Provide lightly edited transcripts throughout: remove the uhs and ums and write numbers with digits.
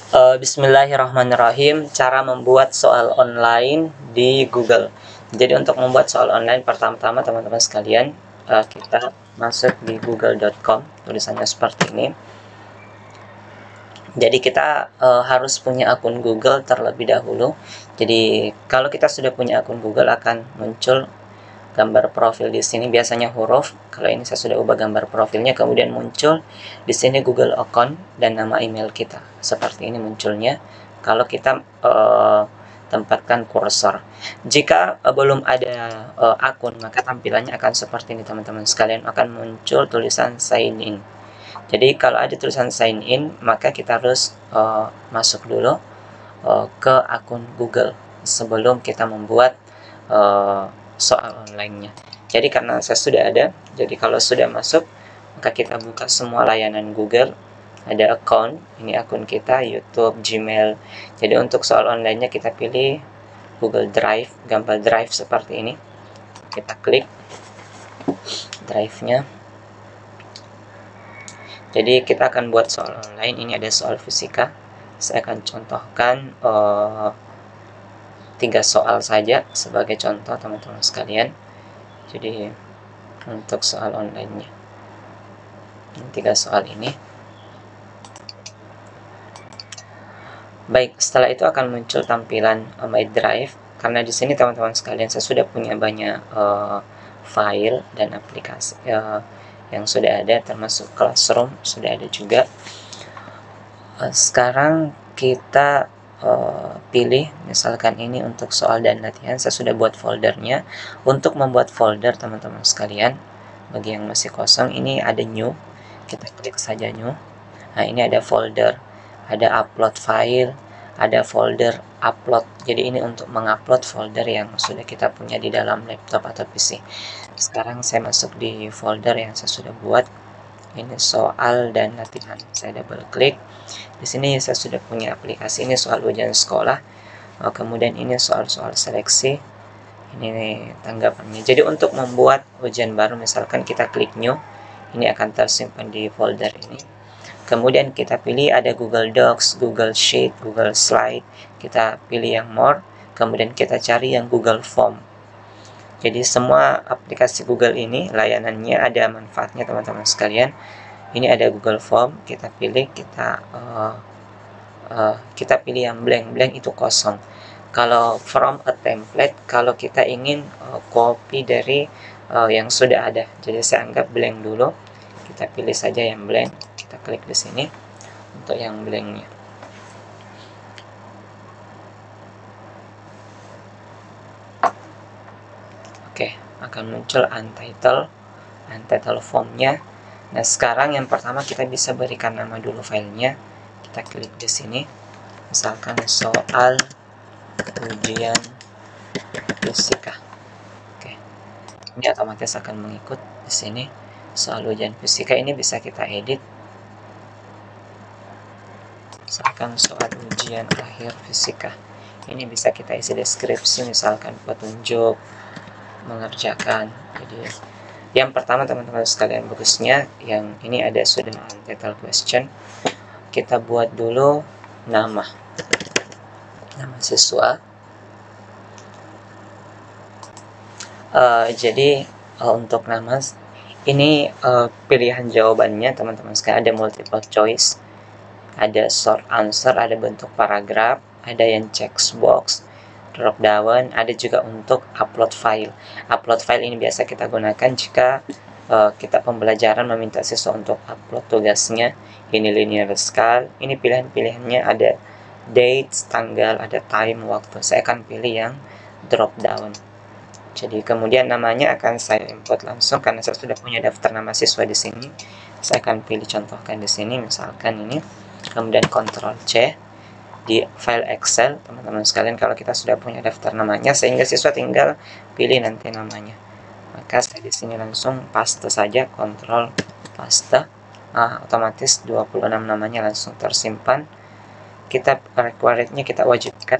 Bismillahirrahmanirrahim. Cara membuat soal online di Google. Jadi untuk membuat soal online, pertama-tama teman-teman sekalian, kita masuk di google.com. Tulisannya seperti ini. Jadi kita harus punya akun Google terlebih dahulu. Jadi kalau kita sudah punya akun Google, akan muncul gambar profil di sini, biasanya huruf. Kalau ini saya sudah ubah gambar profilnya, kemudian muncul di sini Google account dan nama email kita. Seperti ini munculnya kalau kita tempatkan kursor. Jika belum ada akun, maka tampilannya akan seperti ini teman-teman sekalian, akan muncul tulisan sign in. Jadi kalau ada tulisan sign in, maka kita harus masuk dulu ke akun Google sebelum kita membuat soal online-nya. Jadi karena saya sudah ada, jadi kalau sudah masuk, maka kita buka semua layanan Google. Ada account, ini akun kita, YouTube, Gmail. Jadi untuk soal online-nya kita pilih Google Drive, gambar Drive seperti ini. Kita klik Drive-nya. Jadi kita akan buat soal online. Ini ada soal fisika. Saya akan contohkan 3 soal saja sebagai contoh teman-teman sekalian. Jadi untuk soal online-nya 3 soal ini. Baik, setelah itu akan muncul tampilan My Drive. Karena di sini teman-teman sekalian saya sudah punya banyak file dan aplikasi yang sudah ada, termasuk Classroom sudah ada juga. Sekarang kita pilih misalkan ini untuk soal dan latihan. Saya sudah buat foldernya. Untuk membuat folder teman-teman sekalian, bagi yang masih kosong, ini ada new, kita klik saja new. Nah, ini ada folder, ada upload file, ada folder upload. Jadi ini untuk mengupload folder yang sudah kita punya di dalam laptop atau PC. Sekarang saya masuk di folder yang saya sudah buat. Ini soal dan latihan. Saya double klik. Di sini saya sudah punya aplikasi. Ini soal ujian sekolah. Kemudian ini soal-soal seleksi. Ini tanggapannya. Jadi untuk membuat ujian baru, misalkan kita klik new, ini akan tersimpan di folder ini. Kemudian kita pilih ada Google Docs, Google Sheet, Google Slide. Kita pilih yang more. Kemudian kita cari yang Google Form. Jadi semua aplikasi Google ini layanannya ada manfaatnya teman-teman sekalian. Ini ada Google Form, kita pilih, kita pilih yang blank itu kosong. Kalau from a template, kalau kita ingin copy dari yang sudah ada, jadi saya anggap blank dulu. Kita pilih saja yang blank, kita klik di sini untuk yang blanknya. Oke, akan muncul untitled formnya. Nah, sekarang yang pertama kita bisa berikan nama dulu filenya. Kita klik di sini, misalkan soal ujian fisika. Oke, ini otomatis akan mengikut di sini. Soal ujian fisika ini bisa kita edit. Misalkan soal ujian akhir fisika. Ini bisa kita isi deskripsi, misalkan petunjuk mengerjakan. Jadi yang pertama teman-teman sekalian, bagusnya yang ini ada sudah untitled question. Kita buat dulu nama siswa. Jadi untuk nama ini pilihan jawabannya teman-teman sekalian ada multiple choice, ada short answer, ada bentuk paragraf, ada yang checkbox, drop down, ada juga untuk upload file. Upload file ini biasa kita gunakan jika kita pembelajaran meminta siswa untuk upload tugasnya. Ini linear scale, ini pilihan-pilihannya ada date, tanggal, ada time, waktu. Saya akan pilih yang drop down. Jadi kemudian namanya akan saya input langsung karena saya sudah punya daftar nama siswa di sini. Saya akan pilih contohkan di sini, misalkan ini. Kemudian Ctrl C. Di file Excel teman-teman sekalian, kalau kita sudah punya daftar namanya, sehingga siswa tinggal pilih nanti namanya, maka saya di sini langsung paste saja, Ctrl paste. Otomatis 26 namanya langsung tersimpan. Kita requirednya kita wajibkan,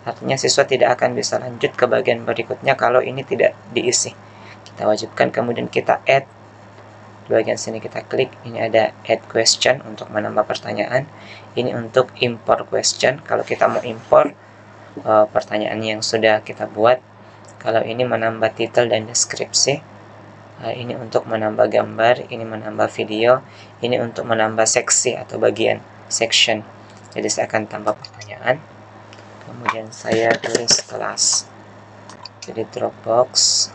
artinya siswa tidak akan bisa lanjut ke bagian berikutnya kalau ini tidak diisi. Kita wajibkan, kemudian kita add. Di bagian sini kita klik, ini ada add question untuk menambah pertanyaan. Ini untuk import question, kalau kita mau import pertanyaan yang sudah kita buat. Kalau ini menambah titel dan deskripsi. Ini untuk menambah gambar, ini menambah video, ini untuk menambah seksi atau bagian section. Jadi saya akan tambah pertanyaan, kemudian saya tulis kelas. Jadi Dropbox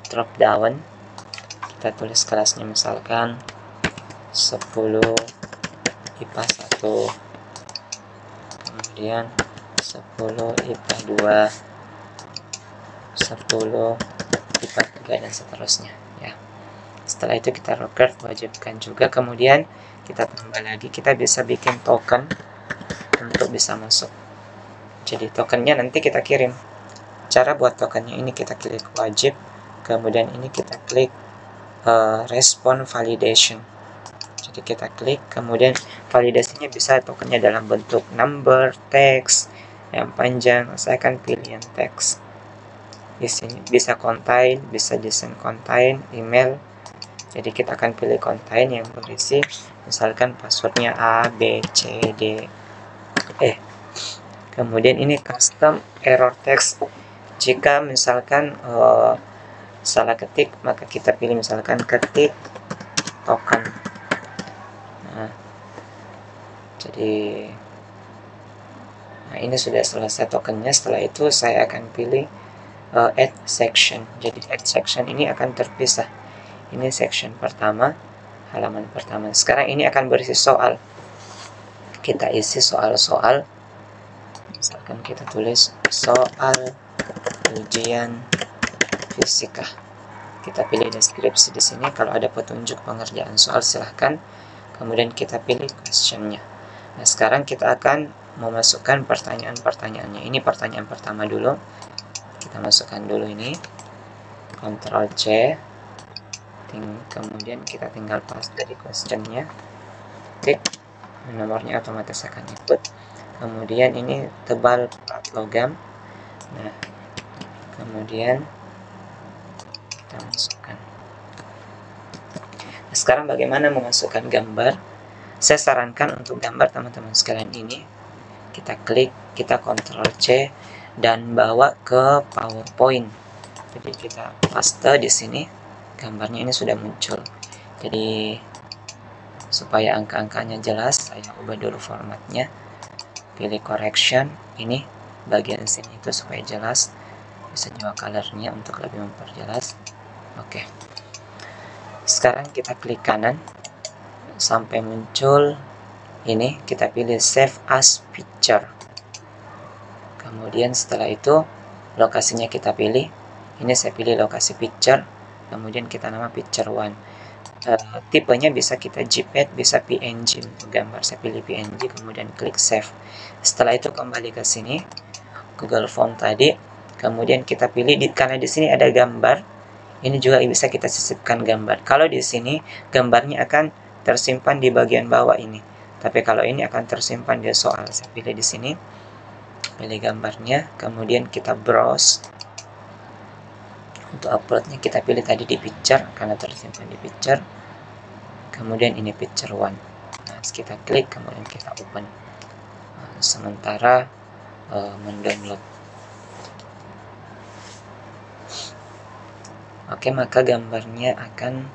drop down, kita tulis kelasnya misalkan 10 IPA 1, kemudian 10 IPA 2, 10 IPA 3, dan seterusnya ya. Setelah itu kita record, wajibkan juga. Kemudian kita tambah lagi, kita bisa bikin token untuk bisa masuk. Jadi tokennya nanti kita kirim. Cara buat tokennya ini kita klik wajib, kemudian ini kita klik respon validation. Jadi kita klik, kemudian validasinya bisa tokennya dalam bentuk number, teks yang panjang. Saya akan pilih yang teks. Di sini bisa contain, bisa desain contain, email. Jadi kita akan pilih contain yang berisi misalkan passwordnya A, B, C, D, E. Kemudian ini custom error text. Jika misalkan salah ketik, maka kita pilih misalkan ketik token. Nah, ini sudah selesai tokennya. Setelah itu saya akan pilih add section. Jadi add section ini akan terpisah. Ini section pertama, halaman pertama. Sekarang ini akan berisi soal. Kita isi soal-soal. Misalkan kita tulis soal ujian fisika. Kita pilih deskripsi di sini. Kalau ada petunjuk pengerjaan soal silahkan. Kemudian kita pilih questionnya. Nah, sekarang kita akan memasukkan pertanyaan-pertanyaannya. Ini pertanyaan pertama dulu. Kita masukkan dulu ini. Ctrl C. Kemudian kita tinggal paste dari questionnya. Klik. Nomornya otomatis akan ikut. Kemudian ini tebal plat logam. Nah, kemudian kita masukkan. Nah, sekarang bagaimana memasukkan gambar? Saya sarankan untuk gambar teman-teman sekalian ini, kita klik, kita Ctrl C dan bawa ke PowerPoint. Jadi kita paste di sini, gambarnya ini sudah muncul. Jadi supaya angka-angkanya jelas, saya ubah dulu formatnya. Pilih correction, ini bagian sini itu supaya jelas. Bisa juga colornya untuk lebih memperjelas. Oke. Sekarang kita klik kanan sampai muncul ini, kita pilih save as picture. Kemudian setelah itu lokasinya kita pilih. Ini saya pilih lokasi picture. Kemudian kita nama picture 1. Tipenya bisa kita JPEG, bisa PNG untuk gambar. Saya pilih PNG, kemudian klik save. Setelah itu kembali ke sini, Google Form tadi. Kemudian kita pilih, karena di sini ada gambar, ini juga bisa kita sisipkan gambar. Kalau di sini gambarnya akan tersimpan di bagian bawah ini, tapi kalau ini akan tersimpan di soal. Saya pilih di sini, pilih gambarnya, kemudian kita browse. Untuk uploadnya kita pilih tadi di picture karena tersimpan di picture. Kemudian ini picture 1. Nah, kita klik, kemudian kita open. Sementara mendownload. Oke, maka gambarnya akan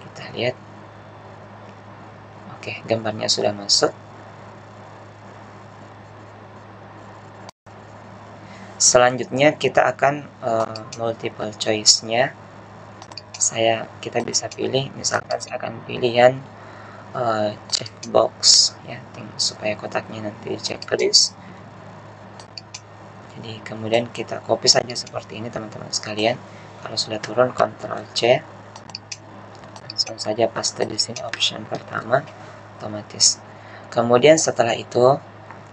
kita lihat. Oke, gambarnya sudah masuk. Selanjutnya kita akan multiple choice-nya. Kita bisa pilih, misalkan saya akan pilihan checkbox ya, supaya kotaknya nanti checklist. Jadi kemudian kita copy saja seperti ini teman-teman sekalian. Kalau sudah turun, Ctrl C, langsung saja paste di sini option pertama, otomatis. Kemudian setelah itu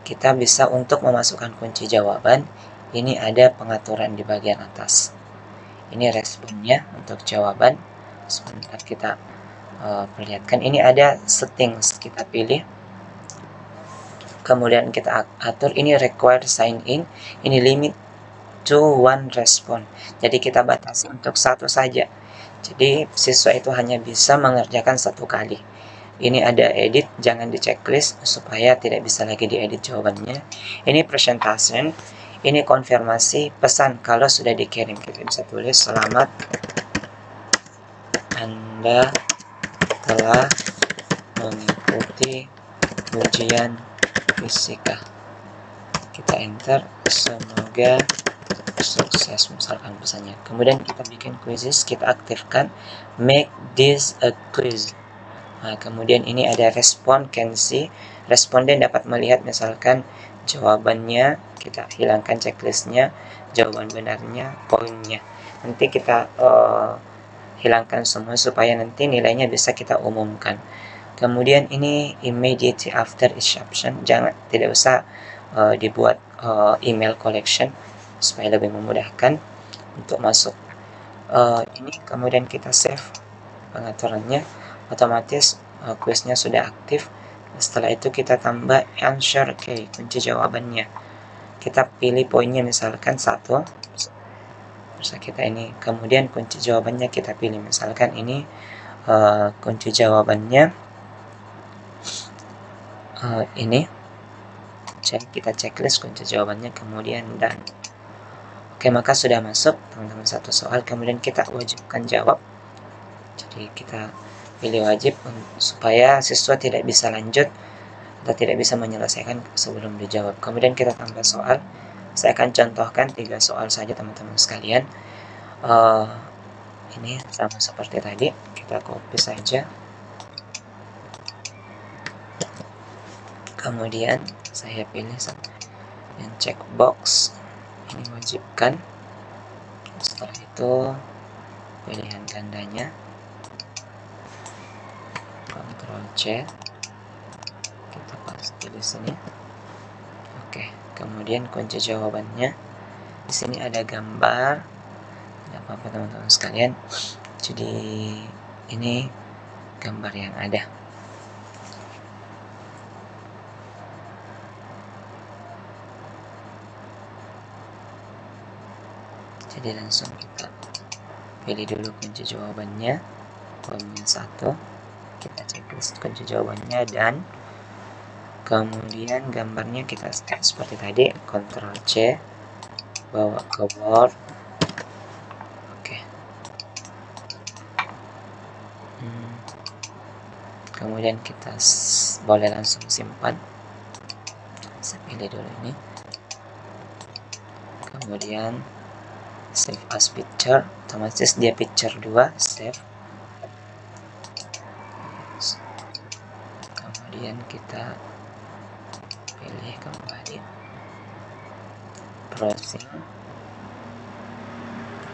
kita bisa untuk memasukkan kunci jawaban. Ini ada pengaturan di bagian atas. Ini responnya untuk jawaban. Sebentar kita perlihatkan. Ini ada settings, kita pilih. Kemudian kita atur ini require sign in. Ini limit to one respond. Jadi kita batasi untuk satu saja. Jadi siswa itu hanya bisa mengerjakan satu kali. Ini ada edit, jangan di checklist supaya tidak bisa lagi diedit jawabannya. Ini presentation, ini konfirmasi pesan kalau sudah dikirim. Kita bisa tulis selamat Anda telah mengikuti ujian fisika. Kita enter, semoga sukses misalkan pesannya. Kemudian kita bikin quizzes, kita aktifkan make this a quiz. Nah, kemudian ini ada respon can see, responden dapat melihat misalkan jawabannya, kita hilangkan checklistnya, jawaban benarnya, poinnya. Nanti kita hilangkan semua supaya nanti nilainya bisa kita umumkan. Kemudian ini immediately after instruction, tidak usah dibuat email collection supaya lebih memudahkan untuk masuk. Ini kemudian kita save pengaturannya, otomatis quiznya sudah aktif. Setelah itu kita tambah answer key, kunci jawabannya. Kita pilih poinnya misalkan 1. Terus kita ini, kemudian kunci jawabannya kita pilih misalkan ini kunci jawabannya ini. Kita checklist kunci jawabannya, kemudian dan. Oke, maka sudah masuk teman-teman satu soal, kemudian kita wajibkan jawab. Jadi kita pilih wajib supaya siswa tidak bisa lanjut atau tidak bisa menyelesaikan sebelum dijawab. Kemudian kita tambah soal. Saya akan contohkan 3 soal saja teman-teman sekalian. Ini sama seperti tadi, kita copy saja. Kemudian saya pilih yang checkbox. Ini wajibkan. Setelah itu pilihan gandanya, Ctrl C, kita paste di sini. Oke, kemudian kunci jawabannya di sini ada gambar, tidak apa-apa teman-teman sekalian. Jadi ini gambar yang ada. Jadi langsung kita pilih dulu kunci jawabannya, poin 1, kita checklist kunci jawabannya, dan kemudian gambarnya kita scan seperti tadi, Ctrl C, bawa ke Word. Oke. Kemudian kita boleh langsung simpan. Saya pilih dulu ini. Kemudian save as picture, otomatis dia picture 2, save. Kemudian kita pilih kembali, browsing.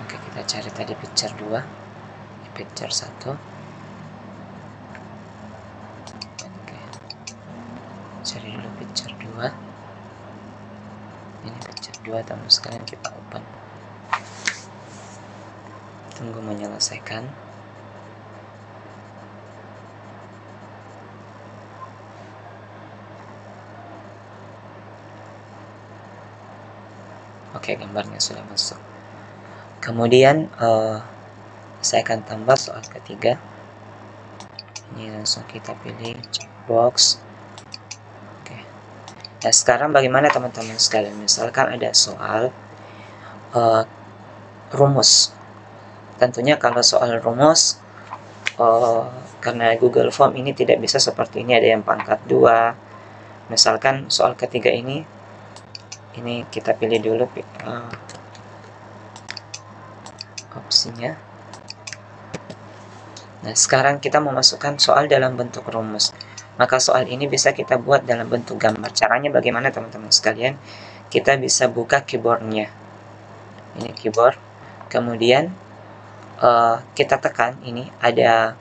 Oke, kita cari tadi picture 2, picture 1. Oke, cari dulu picture 2. Ini picture 2 teman sekalian, kita open. Tunggu menyelesaikan. Oke, gambarnya sudah masuk. Kemudian saya akan tambah soal ketiga. Ini langsung kita pilih checkbox. Oke. Nah, sekarang bagaimana teman-teman sekalian? Misalkan ada soal rumus. Tentunya kalau soal rumus, karena Google Form ini tidak bisa seperti ini, ada yang pangkat 2. Misalkan soal ketiga ini kita pilih dulu opsinya. Nah, sekarang kita memasukkan soal dalam bentuk rumus. Maka soal ini bisa kita buat dalam bentuk gambar. Caranya bagaimana teman-teman sekalian? Kita bisa buka keyboardnya. Ini keyboard. Kemudian kita tekan, ini ada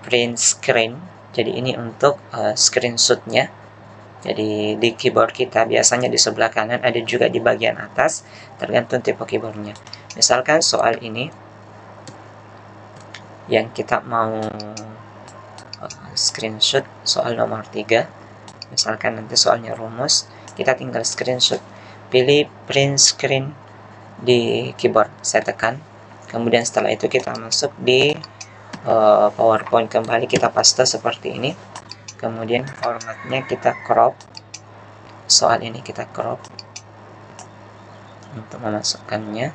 print screen. Jadi ini untuk screenshotnya. Jadi di keyboard kita biasanya di sebelah kanan, ada juga di bagian atas, tergantung tipe keyboardnya. Misalkan soal ini yang kita mau screenshot, soal nomor 3. Misalkan nanti soalnya rumus, kita tinggal screenshot. Pilih print screen di keyboard, saya tekan. Kemudian setelah itu kita masuk di PowerPoint kembali, kita paste seperti ini. Kemudian formatnya kita crop, soal ini kita crop untuk memasukkannya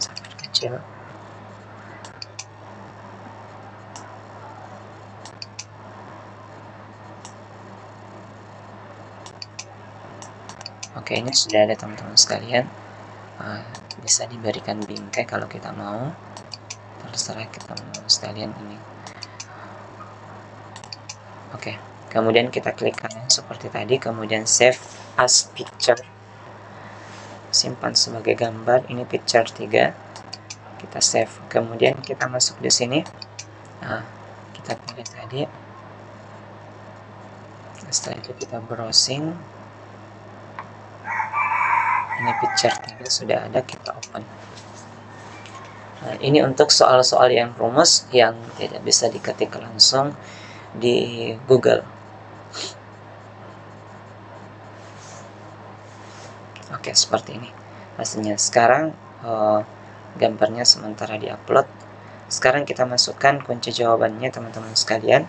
sangat kecil. Oke, ini sudah ada teman-teman sekalian. Bisa diberikan bingkai kalau kita mau, terserah kita mau sekalian ini. Oke, kemudian kita klik kanan seperti tadi, kemudian save as picture, simpan sebagai gambar. Ini picture 3, kita save. Kemudian kita masuk di sini, kita pilih tadi. Setelah itu kita browsing. Ini picture 3 sudah ada, kita open. Nah, ini untuk soal-soal yang rumus yang tidak bisa diketik langsung di Google. Oke, seperti ini hasilnya. Sekarang gambarnya sementara diupload. Sekarang kita masukkan kunci jawabannya teman-teman sekalian.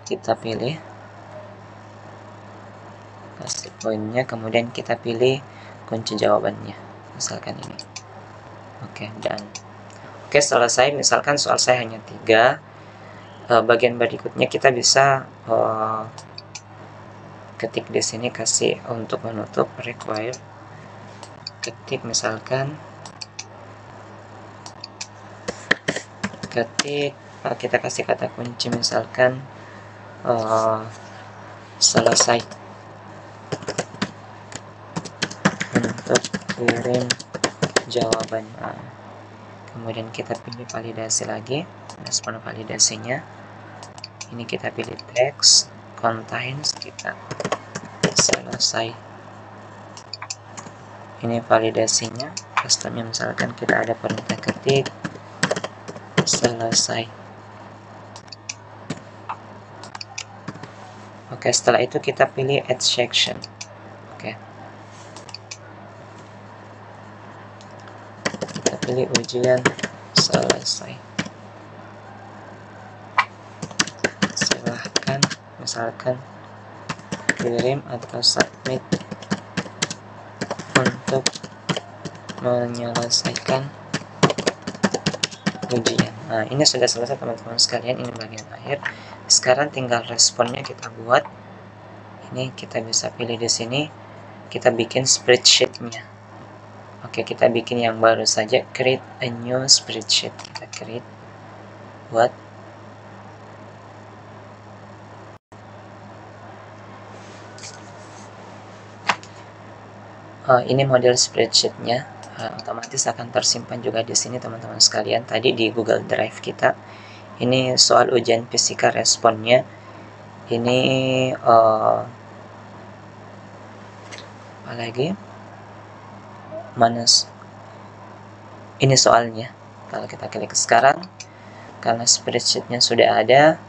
Kita pilih, kasih poinnya, kemudian kita pilih kunci jawabannya, misalkan ini. Oke, dan oke, selesai. Misalkan soal saya hanya 3. Bagian berikutnya kita bisa ketik di sini, kasih untuk menutup require, ketik misalkan, ketik, kita kasih kata kunci misalkan selesai untuk kirim jawabannya. Kemudian kita pilih validasi lagi, respon validasinya. Ini kita pilih text contains, kita selesai. Ini validasinya, customnya misalkan kita ada perintah ketik selesai. Oke, setelah itu kita pilih add section. Oke, kita pilih ujian selesai. Silahkan misalkan kirim atau submit untuk menyelesaikan ujian. Nah, ini sudah selesai teman-teman sekalian, ini bagian akhir. Sekarang tinggal responnya kita buat. Ini kita bisa pilih di sini, kita bikin spreadsheet-nya. Oke, kita bikin yang baru saja, create a new spreadsheet. Kita create, buat. Ini model spreadsheet-nya. Otomatis akan tersimpan juga di sini teman-teman sekalian, tadi di Google Drive kita. Ini soal ujian fisika responnya. Ini apalagi manas, ini soalnya. Kalau kita klik sekarang, karena spreadsheetnya sudah ada,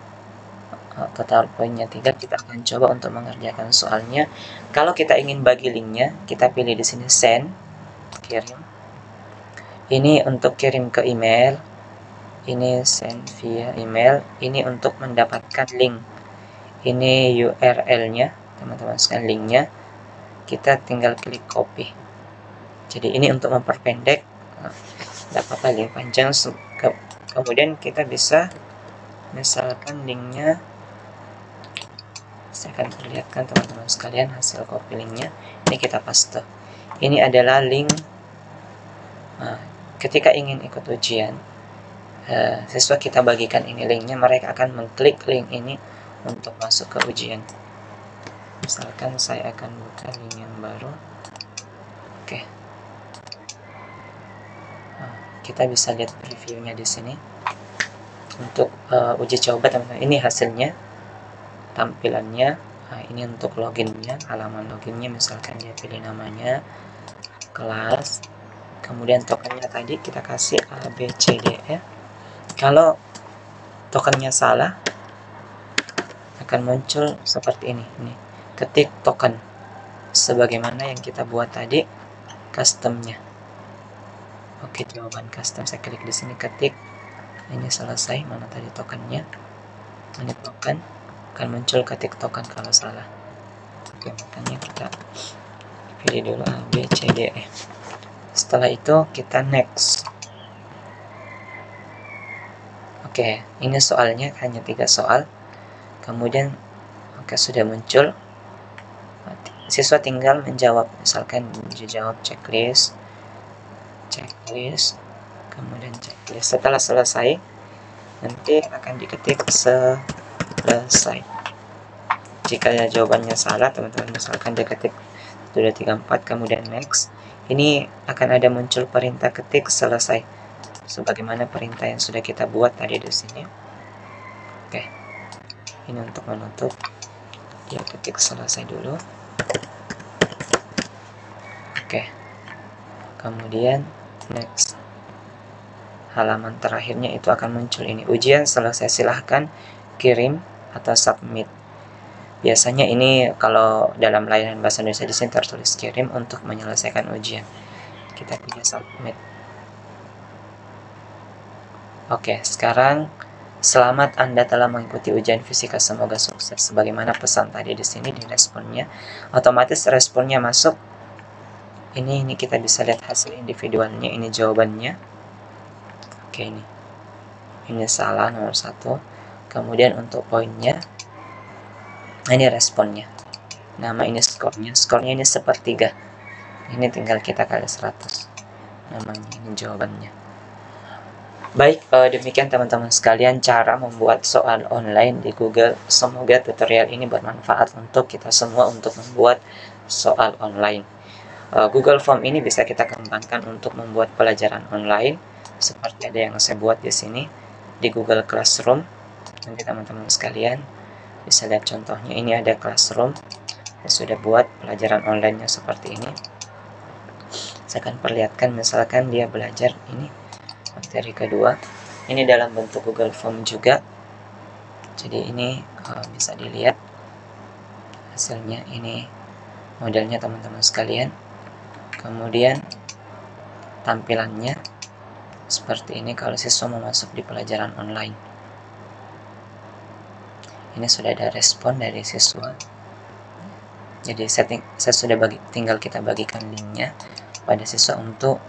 total poinnya 3, kita akan coba untuk mengerjakan soalnya. Kalau kita ingin bagi linknya, kita pilih di sini send, kirim. Ini untuk kirim ke email, ini send via email. Ini untuk mendapatkan link, ini URL-nya teman-teman sekalian, linknya. Kita tinggal klik copy. Jadi ini untuk memperpendek, tidak apa-apa link panjang. Kemudian kita bisa misalkan linknya, saya akan perlihatkan teman-teman sekalian hasil copy linknya. Ini kita paste. Ini adalah link. Ketika ingin ikut ujian, siswa kita bagikan ini linknya, mereka akan mengklik link ini untuk masuk ke ujian. Misalkan saya akan buka link yang baru. Oke, kita bisa lihat previewnya di sini untuk uji coba teman-teman. Ini hasilnya, tampilannya. Ini untuk loginnya, halaman loginnya. Misalkan dia pilih namanya, kelas, kemudian tokennya tadi kita kasih A, B, C, D, E. Kalau tokennya salah, akan muncul seperti ini. Ketik token. sebagaimana yang kita buat tadi customnya. Oke, jawaban custom saya klik di sini, ketik, ini selesai. Mana tadi tokennya? Ini token, akan muncul ketik token kalau salah. Oke, makanya kita pilih dulu A, B, C, D, E. Setelah itu kita next. Oke, ini soalnya hanya 3 soal. Kemudian oke, sudah muncul. Siswa tinggal menjawab, misalkan jawab checklist, kemudian checklist. Setelah selesai, nanti akan diketik selesai. Jika jawabannya salah, teman-teman misalkan diketik 234, kemudian next, ini akan ada muncul perintah ketik selesai, sebagaimana perintah yang sudah kita buat tadi di sini. Oke, ini untuk menutup, dia ketik selesai dulu. Oke, kemudian next. Halaman terakhirnya itu akan muncul ini, ujian selesai, silahkan kirim atau submit. Biasanya ini kalau dalam layanan bahasa Indonesia di sini tertulis kirim untuk menyelesaikan ujian. Kita pilih submit. Oke, sekarang selamat Anda telah mengikuti ujian fisika, semoga sukses. Sebagaimana pesan tadi di sini di responnya, otomatis responnya masuk. Ini kita bisa lihat hasil individualnya, ini jawabannya. Oke, ini salah nomor 1. Kemudian untuk poinnya, ini responnya. Nama ini skornya. Skornya ini 1/3. Ini tinggal kita kali 100. Namanya ini jawabannya. Baik, demikian teman-teman sekalian cara membuat soal online di Google. Semoga tutorial ini bermanfaat untuk kita semua untuk membuat soal online. Google Form ini bisa kita kembangkan untuk membuat pelajaran online seperti ada yang saya buat di sini di Google Classroom. Nanti teman-teman sekalian bisa lihat contohnya. Ini ada Classroom, saya sudah buat pelajaran online-nya seperti ini. Saya akan perlihatkan, misalkan dia belajar ini materi kedua, ini dalam bentuk Google Form juga. Jadi ini bisa dilihat hasilnya, ini modelnya teman-teman sekalian. Kemudian tampilannya seperti ini kalau siswa mau masuk di pelajaran online. Ini sudah ada respon dari siswa. Jadi saya sudah tinggal kita bagikan linknya pada siswa untuk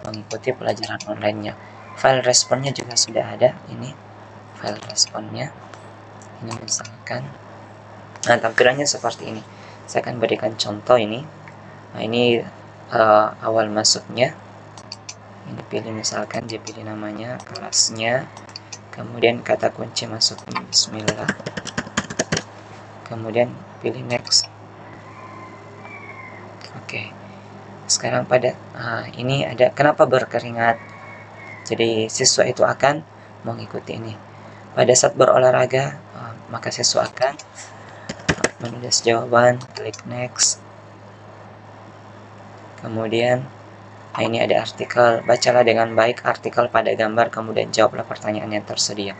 mengikuti pelajaran online-nya. File responnya juga sudah ada. Ini file responnya. Ini misalkan, nah tampilannya seperti ini. Saya akan berikan contoh ini. Nah ini awal masuknya. Ini pilih, misalkan dia pilih namanya, kelasnya, kemudian kata kunci masuk Bismillah, kemudian pilih next. Oke, sekarang pada ini ada kenapa berkeringat. Jadi siswa itu akan mengikuti ini. Pada saat berolahraga, maka siswa akan menulis jawaban, klik next. Kemudian ini ada artikel, bacalah dengan baik artikel pada gambar, kemudian jawablah pertanyaan yang tersedia.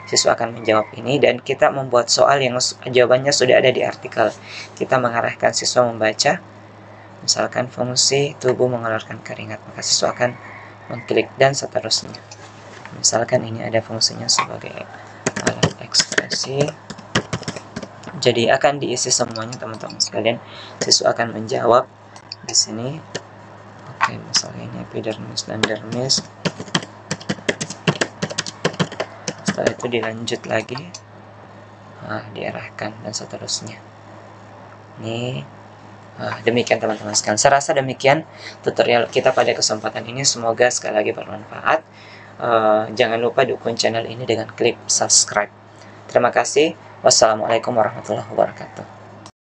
Siswa akan menjawab ini, dan kita membuat soal yang jawabannya sudah ada di artikel. Kita mengarahkan siswa membaca, misalkan fungsi tubuh mengeluarkan keringat, maka siswa akan mengklik dan seterusnya. Misalkan ini ada fungsinya sebagai alat ekspresi. Jadi akan diisi semuanya teman-teman sekalian. Siswa akan menjawab di sini. Oke, misalnya ini epidermis dan dermis. Setelah itu dilanjut lagi, diarahkan dan seterusnya. Ini demikian teman-teman sekalian. Saya rasa demikian tutorial kita pada kesempatan ini. Semoga sekali lagi bermanfaat. Jangan lupa dukung channel ini dengan klik subscribe. Terima kasih. Wassalamualaikum warahmatullahi wabarakatuh.